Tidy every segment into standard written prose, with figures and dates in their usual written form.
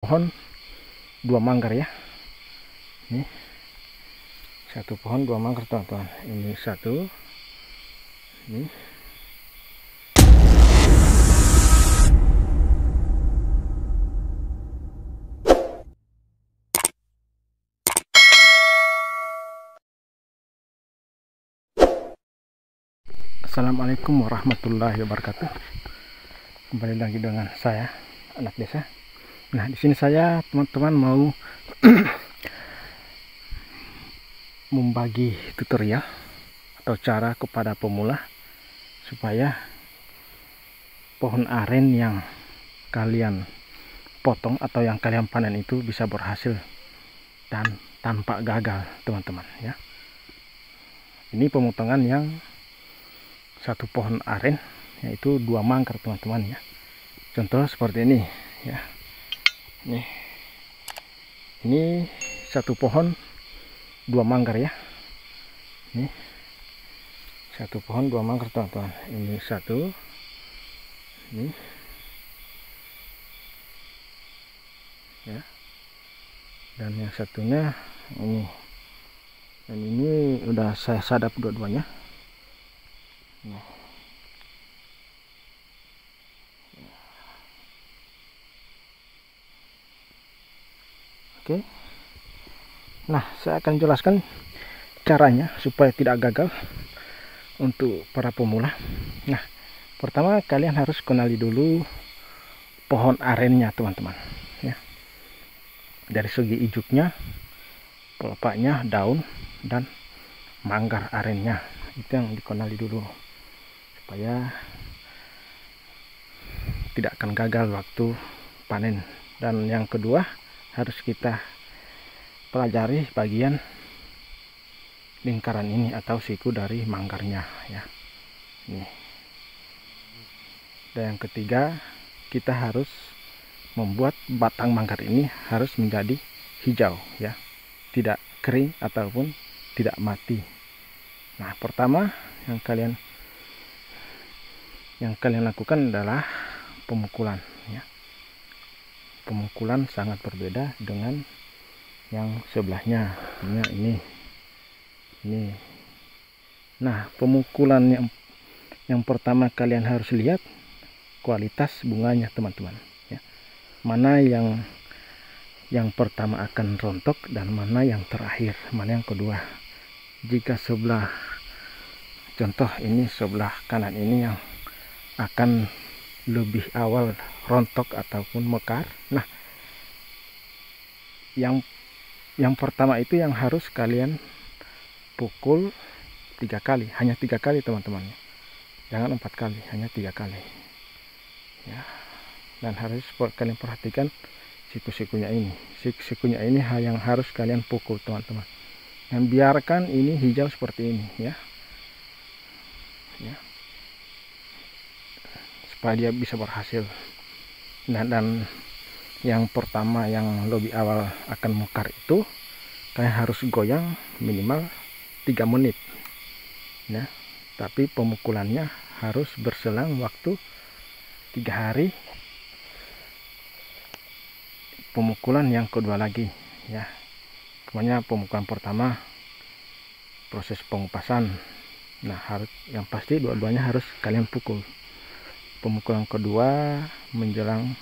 pohon 2 manggar ya. Ini satu pohon 2 manggar teman-teman. Ini satu, ini. Assalamualaikum warahmatullahi wabarakatuh. Kembali lagi dengan saya, anak desa. Nah, di sini saya teman-teman mau membagi tutorial atau cara kepada pemula supaya pohon aren yang kalian potong atau yang kalian panen itu bisa berhasil dan tanpa gagal, teman-teman ya. Ini pemotongan yang satu pohon aren, yaitu 2 manggar teman-teman ya. Contoh seperti ini ya. Ini satu pohon 2 manggar ya. Ini satu pohon 2 manggar teman-teman. Ini satu, ini ya. Dan yang satunya ini. Dan ini udah saya sadap dua-duanya. Nah. Oke. Nah, saya akan jelaskan caranya supaya tidak gagal untuk para pemula. Nah, pertama kalian harus kenali dulu pohon arennya teman-teman ya. Dari segi ijuknya, pelapaknya, daun, dan manggar arennya, itu yang dikenali dulu supaya tidak akan gagal waktu panen. Dan yang kedua, harus kita pelajari bagian lingkaran ini atau siku dari manggarnya ya. Ini. Dan yang ketiga, kita harus membuat batang manggar ini harus menjadi hijau ya, tidak kering ataupun tidak mati. Nah, pertama yang kalian lakukan adalah pemukulan ya. Pemukulan sangat berbeda dengan yang sebelahnya. Ini. Nah, pemukulan yang pertama kalian harus lihat kualitas bunganya teman-teman ya. Mana yang pertama akan rontok dan mana yang terakhir, mana yang kedua. Jika sebelah, contoh ini sebelah kanan ini yang akan lebih awal rontok ataupun mekar. Nah, yang pertama itu yang harus kalian pukul 3 kali, hanya 3 kali teman-teman, jangan 4 kali, hanya 3 kali ya. Dan harus kalian perhatikan siku-sikunya ini, siku-sikunya ini yang harus kalian pukul teman-teman, dan biarkan ini hijau seperti ini ya, supaya dia bisa berhasil. Dan yang pertama yang lebih awal akan mekar itu kalian harus goyang minimal 3 menit ya. Tapi pemukulannya harus berselang waktu 3 hari. Pemukulan yang kedua lagi ya. Pokoknya pemukulan pertama proses pengupasan. Nah, yang pasti dua-duanya harus kalian pukul. Pemukulan kedua menjelang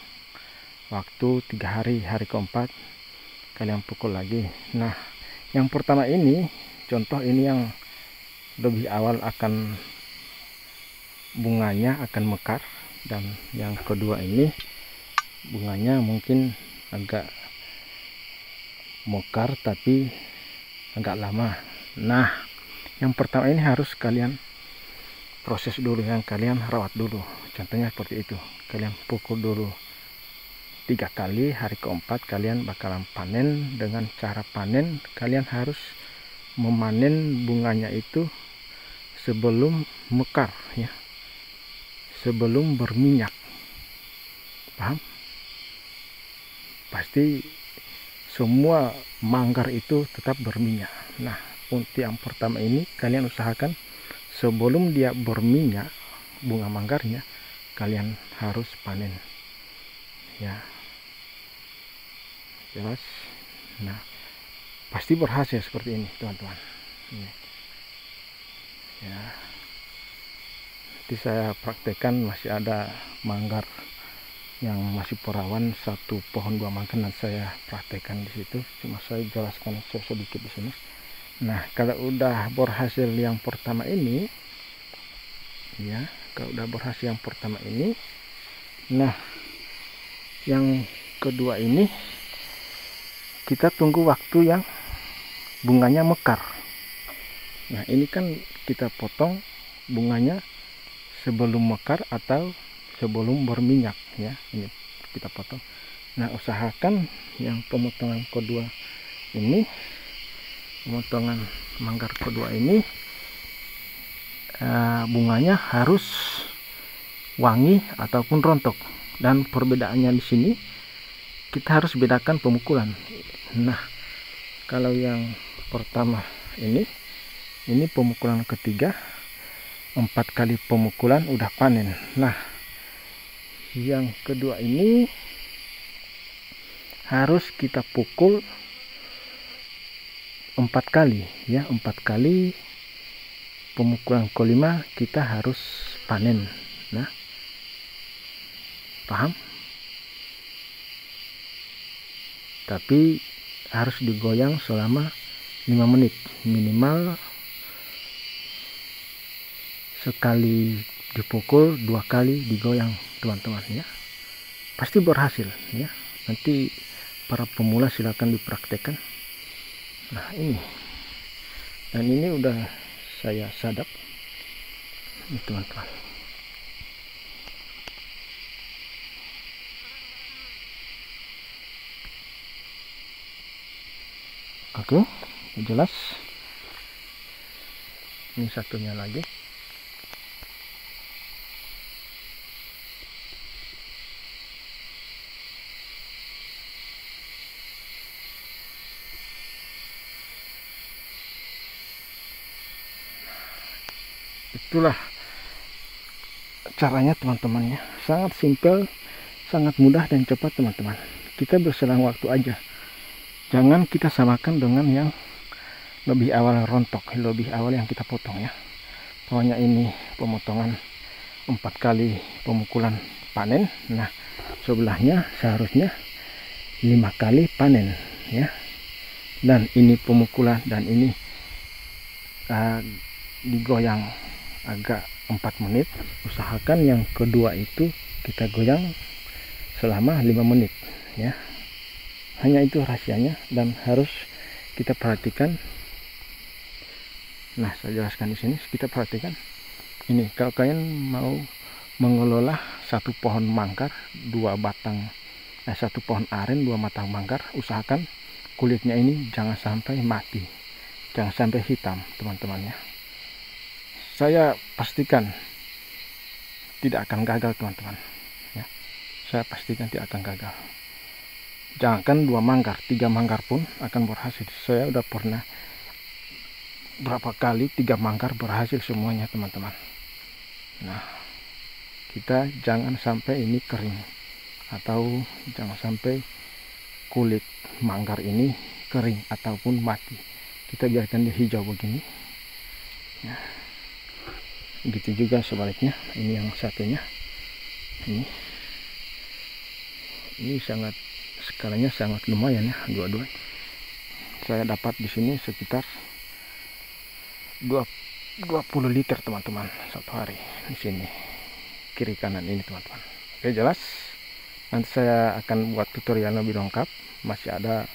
waktu 3 hari, hari keempat kalian pukul lagi. Nah, yang pertama ini contoh ini yang lebih awal akan bunganya akan mekar, dan yang kedua ini bunganya mungkin agak mekar tapi agak lama. Nah, yang pertama ini harus kalian proses dulu, yang kalian rawat dulu. Contohnya seperti itu, kalian pukul dulu 3 kali, hari keempat kalian bakalan panen. Dengan cara panen kalian harus memanen bunganya itu sebelum mekar ya, sebelum berminyak, paham? Pasti semua manggar itu tetap berminyak. Nah, untuk yang pertama ini kalian usahakan sebelum dia berminyak bunga manggarnya, kalian harus panen ya. jelas. Nah, pasti berhasil seperti ini teman-teman. Ini. Ya, nanti saya praktekkan, masih ada manggar yang masih perawan, satu pohon 2 manggar, dan saya praktekkan di situ. Cuma saya jelaskan sedikit di sini. Nah, kalau udah berhasil yang pertama ini, ya, kalau udah berhasil yang pertama ini, nah, yang kedua ini kita tunggu waktu yang bunganya mekar. Nah, ini kan kita potong bunganya sebelum mekar atau sebelum berminyak, ya. Ini kita potong. Nah, usahakan yang pemotongan kedua ini, pemotongan manggar kedua ini, bunganya harus wangi ataupun rontok. Dan perbedaannya di sini kita harus bedakan pemukulan. Nah, kalau yang pertama ini pemukulan ketiga, 4 kali pemukulan udah panen. Nah, yang kedua ini harus kita pukul 4 kali, ya, 4 kali. Pemukulan kelima kita harus panen. Nah, paham? Tapi harus digoyang selama 5 menit minimal. Sekali dipukul 2 kali digoyang teman-teman, ya. Pasti berhasil, ya. Nanti para pemula silakan dipraktekkan. Nah, ini, dan ini udah saya sadap, ini teman-teman. Oke, jelas. Ini satunya lagi. Itulah caranya teman-teman, ya. Sangat simpel, sangat mudah dan cepat teman-teman. Kita berselang waktu aja. Jangan kita samakan dengan yang lebih awal rontok, lebih awal yang kita potong, ya. Pokoknya ini pemotongan 4 kali pemukulan panen. Nah, sebelahnya seharusnya 5 kali panen, ya. Dan ini pemukulan, dan ini digoyang agak 4 menit. Usahakan yang kedua itu kita goyang selama 5 menit, ya. Hanya itu rahasianya, dan harus kita perhatikan. Nah, saya jelaskan di sini. Kita perhatikan ini. Kalau kalian mau mengelola satu pohon manggar, 2 batang, satu pohon aren, 2 batang manggar, usahakan kulitnya ini jangan sampai mati, jangan sampai hitam teman-teman, ya. Saya pastikan tidak akan gagal teman-teman, ya. Saya pastikan tidak akan gagal. Jangankan 2 manggar, 3 manggar pun akan berhasil. Saya udah pernah berapa kali 3 manggar berhasil semuanya teman-teman. Nah, kita jangan sampai ini kering, atau jangan sampai kulit manggar ini kering ataupun mati. Kita biarkan dia hijau begini, ya. Gitu juga sebaliknya. Ini yang satunya, ini sangat, skalanya sangat lumayan, ya. Dua-dua saya dapat di sini sekitar 20 liter teman-teman satu hari di sini, kiri kanan ini teman-teman. Oke, jelas. Nanti saya akan buat tutorial lebih lengkap. Masih ada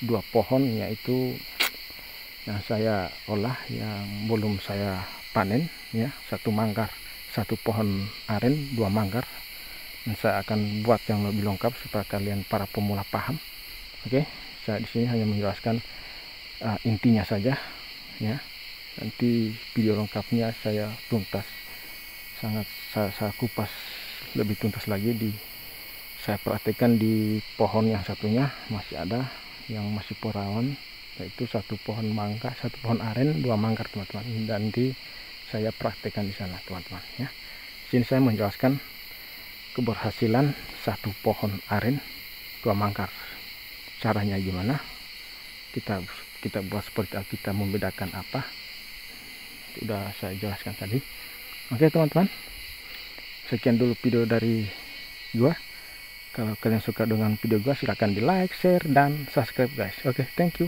2 pohon, yaitu yang saya olah yang belum saya panen, ya. 1 manggar, 1 pohon aren, 2 manggar. Dan saya akan buat yang lebih lengkap supaya kalian para pemula paham. Oke, saya di sini hanya menjelaskan intinya saja, ya. Nanti video lengkapnya saya tuntas, sangat saya kupas lebih tuntas lagi. Saya praktekkan di pohon yang satunya, masih ada yang masih perawan, yaitu 1 pohon mangga, 1 pohon aren, 2 manggar teman-teman. Dan nanti saya praktekkan di sana teman-teman, ya. Sini saya menjelaskan keberhasilan 1 pohon aren, 2 manggar. caranya gimana, kita buat seperti apa, kita membedakan apa, udah saya jelaskan tadi. Oke teman-teman, sekian dulu video dari gua. Kalau kalian suka dengan video gua, silahkan di like, share, dan subscribe guys. Oke, thank you.